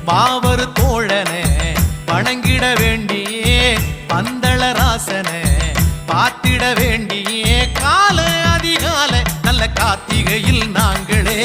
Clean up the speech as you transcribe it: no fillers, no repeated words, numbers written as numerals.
பாவர் தோழனே வணங்கிட வேண்டியே பந்தளராசனே பார்த்திட வேண்டியே கால அதிகால நல்ல கார்த்திகையில் நாங்களே